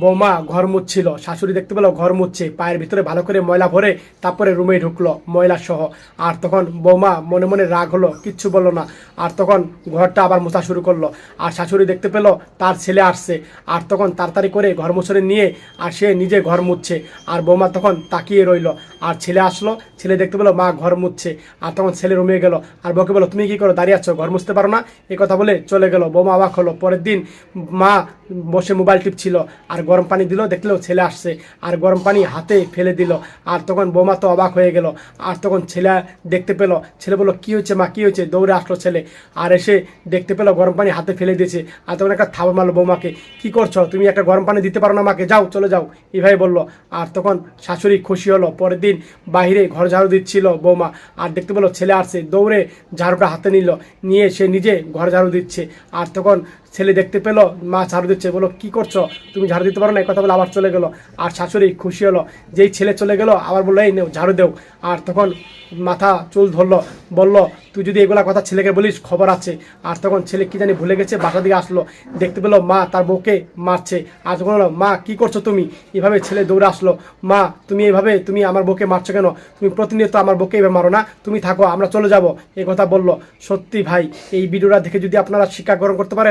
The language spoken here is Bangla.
বৌমা ঘর মুছছিল, শাশুড়ি দেখতে পেলো ঘর মুছছে, পায়ের ভিতরে ভালো করে ময়লা ভরে তারপরে রুমে ঢুকলো ময়লা সহ। আর তখন বৌমা মনে মনে রাগ হলো, কিচ্ছু বললো না। আর তখন ঘরটা আবার মোছা শুরু করলো। আর শাশুড়ি দেখতে পেলো তার ছেলে আসছে, আর তখন তাড়াতাড়ি করে ঘর মুছনে নিয়ে আর সে নিজে ঘর মুছছে। আর বৌমা তখন তাকিয়ে রইলো। আর ছেলে আসলো, ছেলে দেখতে পেলো মা ঘর মুছছে। আর তখন ছেলে রুমে গেল, আর বউকে বলো তুমি কি করো, দাঁড়িয়ে আছো, ঘর মুছতে পারো না? এই কথা বলে চলে গেল। বৌমা অবাক হলো। পরের দিন মা বসে মোবাইল টিপছিল, আর গরম পানি দিল, দেখলো ছেলে আসছে, আর গরম পানি হাতে ফেলে দিল। আর তখন বৌমা তো অবাক হয়ে গেল। আর তখন ছেলে দেখতে পেল, ছেলে বললো কী হয়েছে মা, কী হয়েছে? দৌড়ে আসলো ছেলে, আর এসে দেখতে পেলো গরম পানি হাতে ফেলে দিয়েছে। আর তখন একটা থাবা মারলো বৌমাকে, কী করছো তুমি, একটা গরম পানি দিতে পারো না মাকে, যাও চলে যাও, এইভাবে বললো। আর তখন শাশুড়ি খুশি হলো। পরের দিন বাইরে ঘর ঝাড়ু দিচ্ছিল বৌমা, আর দেখতে পেলো ছেলে আসছে, দৌড়ে ঝাড়ুটা হাতে নিল, নিয়ে সে নিজে ঘর ঝাড়ু দিচ্ছে। আর তখন ছেলে দেখতে পেলো মা ঝাড়ু দিচ্ছে, বলো কী করছো তুমি, ঝাড়ু দিতে পারো না? এই কথা বলে আবার চলে গেল। আর শাশুড়ি খুশি হলো। যেই ছেলে চলে গেল আবার বললো এই নেও ঝাড়ু দেও। আর তখন মাথা চুল ধরলো, বলল তুই যদি এগুলা কথা ছেলেকে বলিস খবর আছে। আর তখন ছেলে কি জানি ভুলে গেছে, বাসা দিকে আসলো, দেখতে পেলো মা তার বউকে মারছে। আর তখন বললো মা কী করছো তুমি, এভাবে ছেলে দৌড়ে আসলো, মা তুমি এইভাবে তুমি আমার বউকে মারছো কেন, তুমি প্রতিনিয়ত আমার বউকে এভাবে মারো না, তুমি থাকো আমরা চলে যাবো, এই কথা বললো। সত্যি ভাই, এই ভিডিওটা দেখে যদি আপনারা শিক্ষা গ্রহণ করতে পারেন।